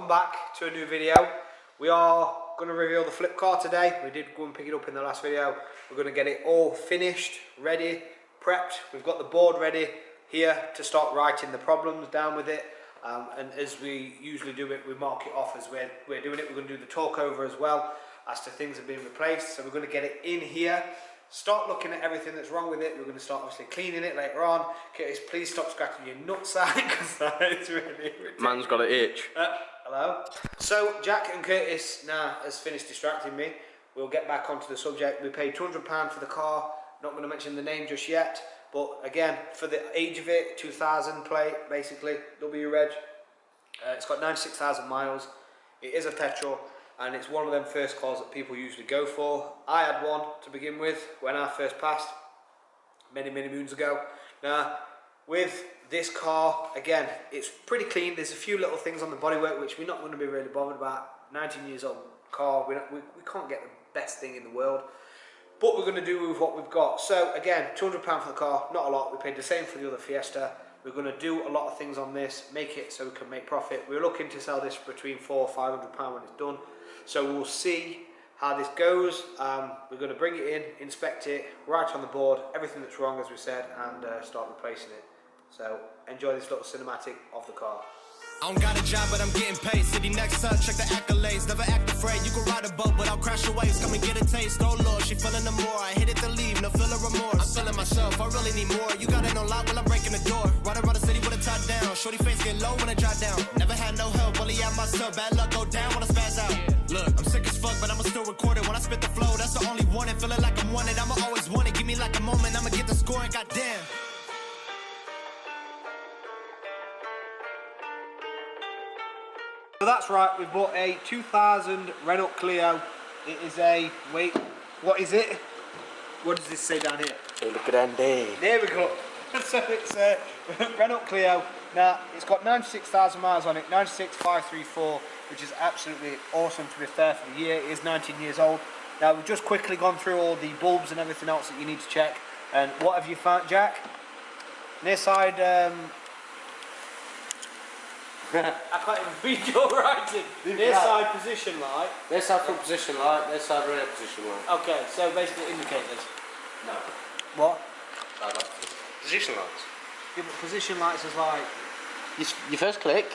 welcome back to a new video. We are going to reveal the flip car today. We did go and pick it up in the last video. We're going to get it all finished, ready, prepped. We've got the board ready here to start writing the problems down with it. And as we usually do it, we mark it off as we're doing it. We're going to do the talk over as well as to things that have been replaced. So we're going to get it in here, start looking at everything that's wrong with it. We're going to start obviously cleaning it later on. Curtis, please stop scratching your nutsack because that is really ridiculous. Man's got an itch. Hello. So Jack and Curtis now has finished distracting me. We'll get back onto the subject. We paid £200 for the car. Not going to mention the name just yet, but again, for the age of it, 2000 plate basically, W reg. It's got 96,000 miles. It is a petrol, and it's one of them first cars that people usually go for. I had one to begin with when I first passed many moons ago. Now with this car, again, it's pretty clean. There's a few little things on the bodywork which we're not going to be really bothered about. 19 years old car, we can't get the best thing in the world, but we're going to do with what we've got. So again, £200 for the car, not a lot. We paid the same for the other Fiesta. We're going to do a lot of things on this, make it so we can make profit. We're looking to sell this for between £400 or £500 when it's done. So we'll see how this goes. We're going to bring it in, inspect it, write on the board everything that's wrong, as we said, and start replacing it. So enjoy this little cinematic of the car. I don't got a job, but I'm getting paid. City next up, check the accolades. Never act afraid. You can ride a boat, but I'll crash your waves. Come and get a taste. Oh Lord, she feeling the more. I hit it to leave, no feeling remorse. I'm feeling myself, I really need more. You got it on lock while I'm breaking the door. Ride around the city with a top down. Shorty face get low when I drop down. Never had no help, only out myself. Bad luck go down when I spaz out. Look, I'm sick as fuck, but I'ma still record it. When I spit the flow, that's the only one. And feeling like I'm wanted, I'ma always want it. Give me like a moment, I'ma get the score and goddamn. So that's right, we bought a 2000 Renault Clio. It is a, wait, what is it? What does this say down here? El Grande. There we go. So it's a Renault Clio. Now, it's got 96,000 miles on it, 96,534, which is absolutely awesome to be fair for the year. It is 19 years old. Now, we've just quickly gone through all the bulbs and everything else that you need to check. And what have you found, Jack? Near side, I can't even read your writing. Near side position light. Near side front position light, near side rear position light. Okay, so basically indicators. No. What? Position lights. Yeah, but position lights is like... You first click,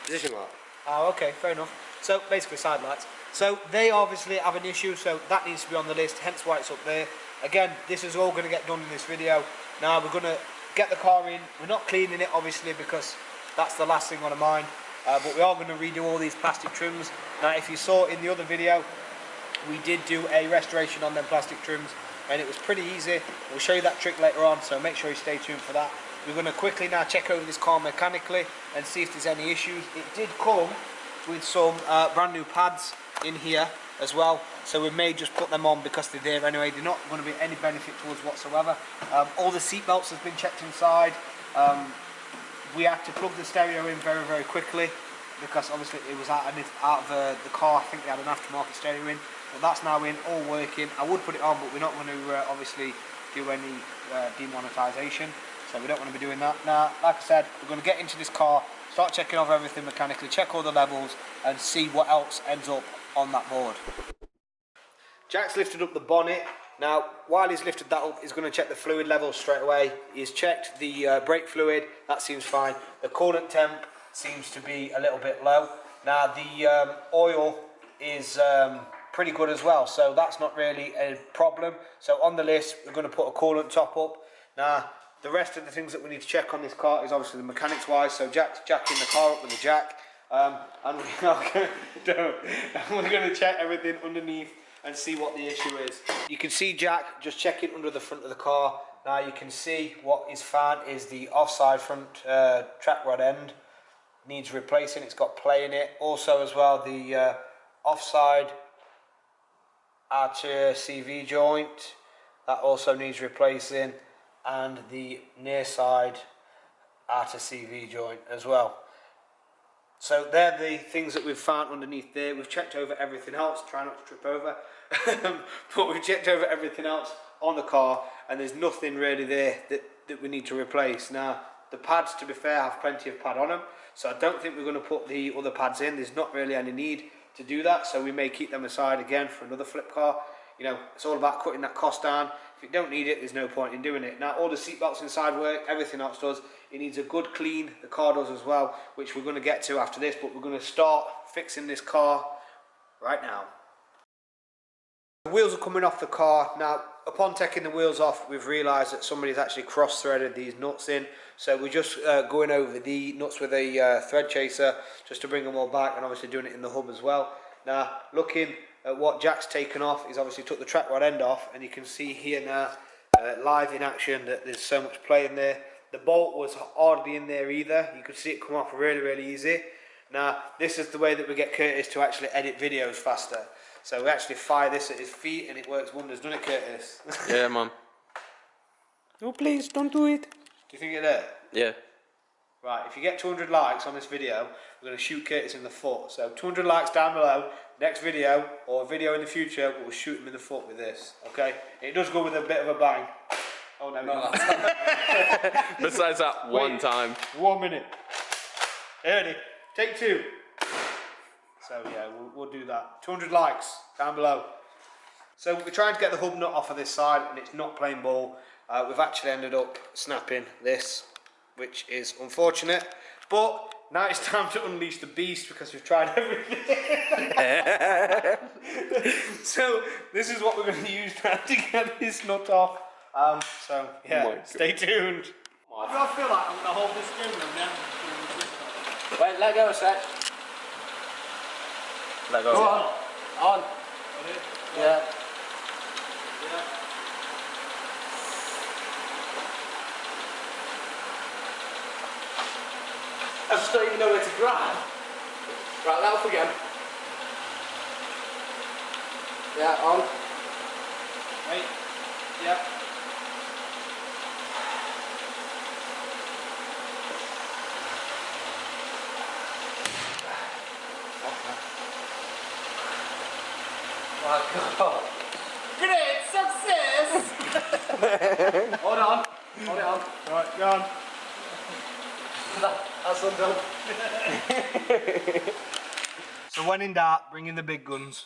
position light. Oh, okay, fair enough. So basically side lights. So they obviously have an issue, so that needs to be on the list, hence why it's up there. Again, this is all going to get done in this video. Now we're going to get the car in. We're not cleaning it obviously because that's the last thing on our mind, but we are going to redo all these plastic trims. Now if you saw in the other video, we did do a restoration on them plastic trims and it was pretty easy. We'll show you that trick later on, so make sure you stay tuned for that. We're going to quickly now check over this car mechanically and see if there's any issues. It did come with some brand new pads in here as well, so we may just put them on because they're there anyway. They're not going to be any benefit to us whatsoever. All the seat belts have been checked inside. We had to plug the stereo in very quickly because obviously it was out of the car. I think they had an aftermarket stereo in, but that's now in, all working. I would put it on, but we're not going to obviously do any demonetisation, so we don't want to be doing that. Now, like I said, we're going to get into this car, start checking over everything mechanically, check all the levels and see what else ends up on that board. Jack's lifted up the bonnet. Now, while he's lifted that up, he's going to check the fluid levels straight away. He's checked the brake fluid, that seems fine. The coolant temp seems to be a little bit low. Now, the oil is pretty good as well, so that's not really a problem. So on the list, we're going to put a coolant top up. Now, the rest of the things that we need to check on this car is obviously the mechanics wise, so Jack's jacking the car up with the jack. And we're going to check everything underneath and see what the issue is. You can see Jack just checking under the front of the car. Now you can see what is found is the offside front track rod end needs replacing. It's got play in it. Also as well the offside archer CV joint, that also needs replacing, and the near side archer CV joint as well. So they're the things that we've found underneath there. We've checked over everything else, try not to trip over, but we've checked over everything else on the car and there's nothing really there that we need to replace. Now, the pads, to be fair, have plenty of pad on them, So I don't think we're going to put the other pads in. There's not really any need to do that, so we may keep them aside again for another flip car. You know, it's all about cutting that cost down. If you don't need it, there's no point in doing it. Now, all the seat belts inside work, everything else does. It needs a good clean, the car does as well, which we're going to get to after this, but we're going to start fixing this car right now. The wheels are coming off the car. Now, upon taking the wheels off, we've realised that somebody's actually cross-threaded these nuts in. So we're just going over the nuts with a thread chaser just to bring them all back, and obviously doing it in the hub as well. Now, looking at what Jack's taken off, he's obviously took the track rod end off, and you can see here now, live in action, that there's so much play in there. The bolt was hardly in there either. You could see it come off really, really easy. Now, this is the way that we get Curtis to actually edit videos faster. So we actually fire this at his feet and it works wonders, doesn't it, Curtis? Yeah, man. No, please, don't do it. Do you think it there? Yeah. Right, if you get 200 likes on this video, we're going to shoot Curtis in the foot. So 200 likes down below, next video, or a video in the future, we'll shoot him in the foot with this, okay? It does go with a bit of a bang. Oh, no, no. Besides that one time. 1 minute. Ready? Take 2. So yeah, we'll do that. 200 likes down below. So we're trying to get the hub nut off of this side, and it's not playing ball. We've actually ended up snapping this, which is unfortunate. But now it's time to unleash the beast because we've tried everything. So this is what we're going to use now to get this nut off. So yeah, stay tuned. I feel like I'm going to hold this in and then. Wait, let go a sec. Let go. Go on. On. Yeah. I just don't even know where to grab. Right, that off again. Yeah, on. Wait. Yeah. Oh God. Great success! Hold on. Hold it on. Right, go on. That's undone. So when in doubt, bring in the big guns.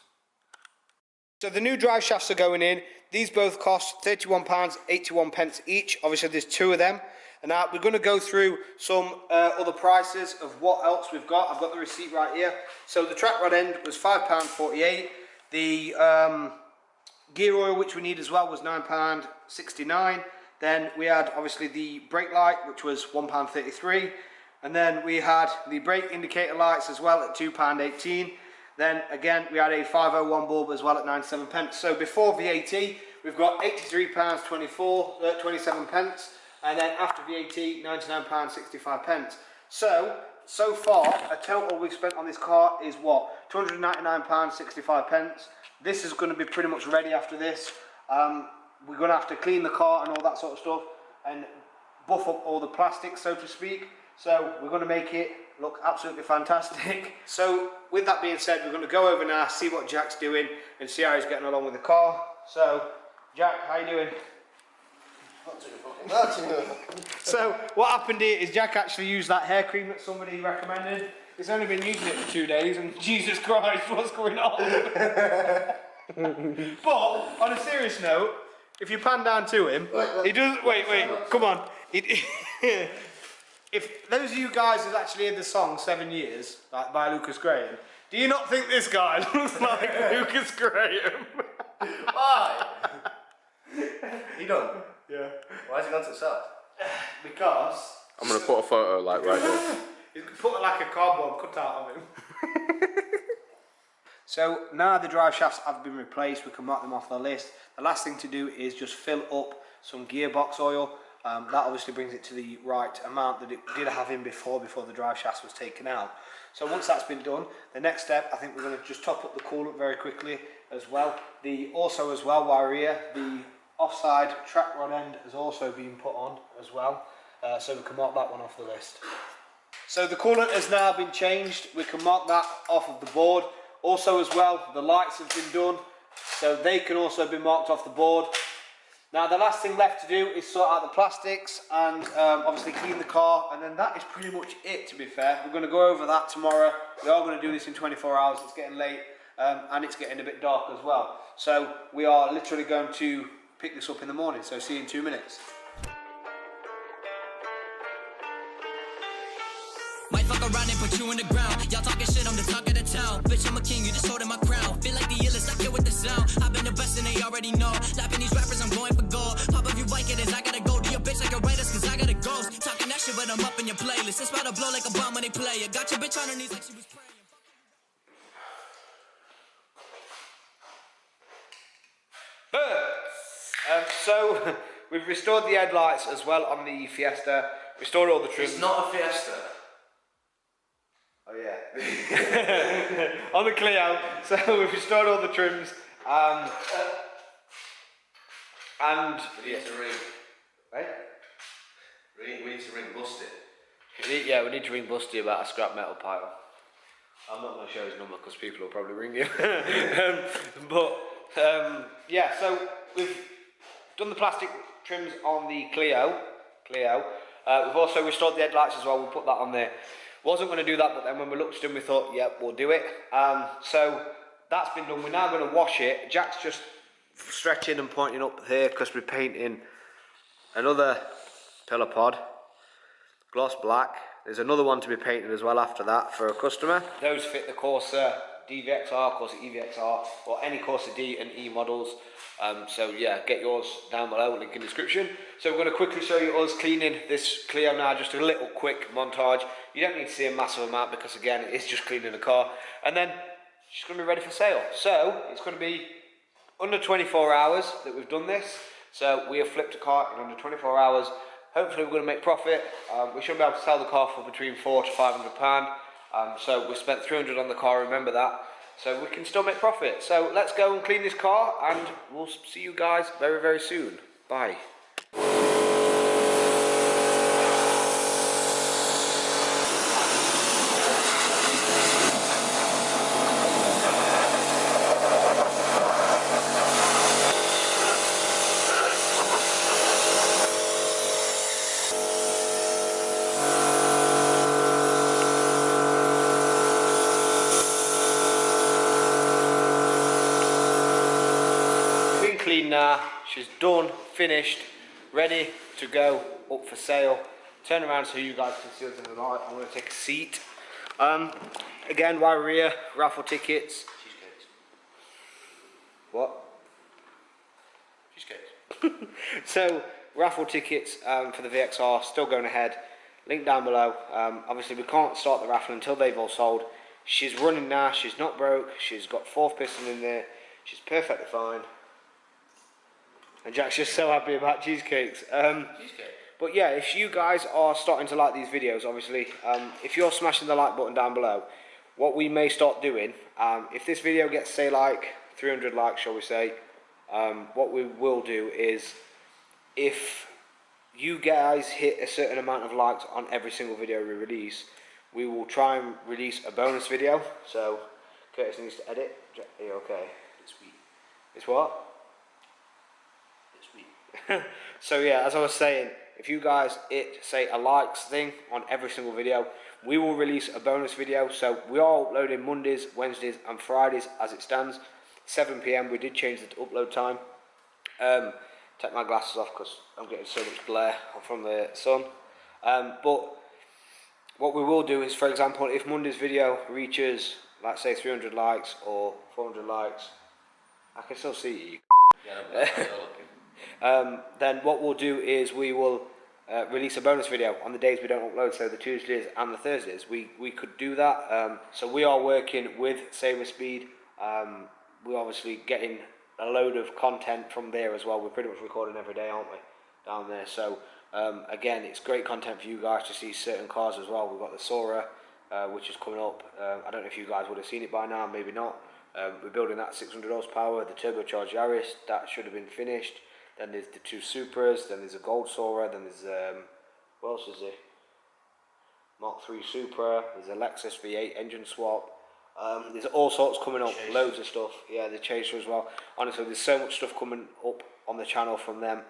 So the new drive shafts are going in. These both cost £31.81 each. Obviously there's 2 of them. And now we're going to go through some other prices of what else we've got. I've got the receipt right here. So the track rod end was £5.48. The gear oil, which we need as well, was £9.69. Then we had obviously the brake light, which was £1.33. And then we had the brake indicator lights as well at £2.18. Then again, we had a 501 bulb as well at 97 pence. So before VAT, we've got £83.27. And then after VAT, £99.65. So far, a total we've spent on this car is what? £299.65. This is going to be pretty much ready after this. We're going to have to clean the car and all that sort of stuff and buff up all the plastic, so to speak. So we're going to make it look absolutely fantastic. So with that being said, we're going to go over now, see what Jack's doing and see how he's getting along with the car. So, Jack, how you doing? So what happened here is Jack actually used that hair cream that somebody recommended. He's only been using it for 2 days and Jesus Christ, what's going on? But on a serious note, if you pan down to him, he does. Wait, come on. If those of you guys who've actually heard the song 7 Years, like by Lucas Graham, do you not think this guy looks like Lucas Graham? Why? You done? Yeah. Why has he gone to the side? Because I'm gonna put a photo like right there. he's put like a cardboard cutout of him. So now the drive shafts have been replaced, we can mark them off the list. The last thing to do is just fill up some gearbox oil. That obviously brings it to the right amount that it did have in before the drive shafts was taken out. So once that's been done, the next step, I think we're going to just top up the coolant very quickly as well. Also as well, while we're here, the offside track rod end has also been put on as well. So we can mark that one off the list. So the coolant has now been changed. We can mark that off of the board. Also as well, the lights have been done, so they can also be marked off the board. Now the last thing left to do is sort out the plastics and obviously clean the car, and then that is pretty much it, to be fair. We're going to go over that tomorrow. We are going to do this in 24 hours, it's getting late and it's getting a bit dark as well. So we are literally going to pick this up in the morning, so see you in 2 minutes. Might fuck around and put you in the ground. Y'all talking shit, I'm the talk of the town. Bitch, I'm a king, you just holding my crown. Feel like the illest, I kill with the sound. I've been the best and they already know. Lapping these rappers, I'm going for gold. Pop up, you like it, is I gotta go. To your bitch like a writer's, cause I got a ghost. Talking that shit, but I'm up in your playlist. It's about to blow like a bomb when they play it. Got your bitch on her knees like she was praying. So we've restored the headlights as well on the Fiesta. Restored all the trims. It's not a Fiesta. Oh yeah. On the Clio. So we've restored all the trims. And We need to ring. right? We need to ring Busty. Yeah, we need to ring Busty about a scrap metal pile. I'm not going to show his number because people will probably ring you. Yeah, so we've done the plastic trims on the Clio. We've also restored the headlights as well. We'll put that on there. Wasn't going to do that, but then when we looked at them, we thought, yep, we'll do it. So that's been done. We're now going to wash it. Jack's just stretching and pointing up here because we're painting another pillar pod, gloss black. There's another one to be painted as well after that for a customer. Those fit the Corsa DVXR, Corsa EVXR, or any Corsa D and E models. So yeah, get yours down below, link in the description. So we're going to quickly show you us cleaning this Clio now, just a little quick montage. You don't need to see a massive amount because again, it's just cleaning the car. And then she's going to be ready for sale. So it's going to be under 24 hours that we've done this. So we have flipped a car in under 24 hours. Hopefully we're going to make profit. We should be able to sell the car for between £400 to £500. So we spent £300 on the car, remember that. So we can still make profit. So let's go and clean this car and we'll see you guys very, very soon. Bye. Clean now, she's done, finished, ready to go up for sale. Turn around so you guys can see us in the light. I'm going to take a seat. Again, while we're here, raffle tickets. Cheesecakes. What? Cheesecakes. So, raffle tickets for the VXR still going ahead. Link down below. Obviously, we can't start the raffle until they've all sold. She's running now, she's not broke, she's got 4th piston in there, she's perfectly fine. And Jack's just so happy about cheesecakes. Cheesecake. But yeah, if you guys are starting to like these videos, obviously, if you're smashing the like button down below, what we may start doing, if this video gets, say, like 300 likes, shall we say, what we will do is, if you guys hit a certain amount of likes on every single video we release, we will try and release a bonus video. So, Curtis needs to edit. Are you okay? It's sweet. It's what? It's sweet. So yeah, as I was saying, if you guys hit, say, a likes thing on every single video, we will release a bonus video. So we are uploading Mondays, Wednesdays and Fridays as it stands. 7 PM, we did change the upload time. Take my glasses off because I'm getting so much glare from the sun. But what we will do is, for example, if Monday's video reaches, let's say, 300 likes or 400 likes, I can still see you. Yeah, I'm looking. Then what we'll do is we will release a bonus video on the days we don't upload, so the Tuesdays and the Thursdays. We could do that. So we are working with Sabre Speed. We're obviously getting a load of content from there as well. We're pretty much recording every day, aren't we, down there? So again, it's great content for you guys to see certain cars as well. We've got the Sora, which is coming up. I don't know if you guys would have seen it by now, maybe not. We're building that 600 horsepower, the turbocharged Yaris, that should have been finished. Then there's the 2 Supras, then there's a Gold Sora, then there's, what else is there? Mark 3 Supra, there's a Lexus V8 engine swap. There's all sorts coming up, Chaser. loads of stuff. Yeah, the Chaser as well. Honestly, there's so much stuff coming up on the channel from them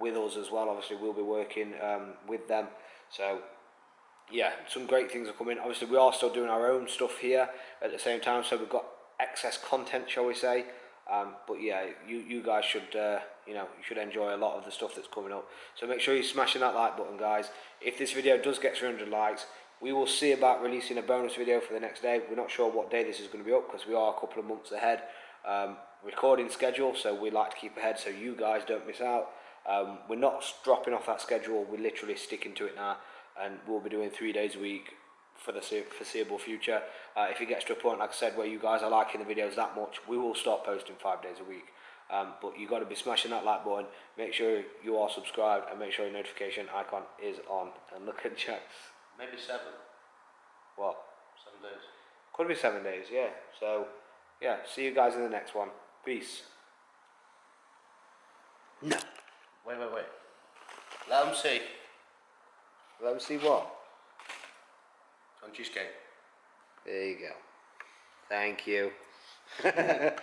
with us as well. Obviously, we'll be working with them. So yeah, some great things are coming. Obviously, we are still doing our own stuff here at the same time, so we've got excess content, shall we say. But yeah, you guys should, you know, you should enjoy a lot of the stuff that's coming up. So make sure you're smashing that like button, guys. If this video does get 300 likes, we will see about releasing a bonus video for the next day. We're not sure what day this is going to be up because we are a couple of months ahead recording schedule, so we like to keep ahead so you guys don't miss out. We're not dropping off that schedule, we're literally sticking to it now, and we'll be doing 3 days a week for the foreseeable future. If it gets to a point, like I said, where you guys are liking the videos that much, we will start posting 5 days a week. But you got to be smashing that like button, make sure you are subscribed, and make sure your notification icon is on. And look at Jack's. Maybe 7. What? 7 days. Could be 7 days, yeah. So, yeah, see you guys in the next one. Peace. No. Wait. Let them see. Let them see what? On cheesecake. There you go. Thank you.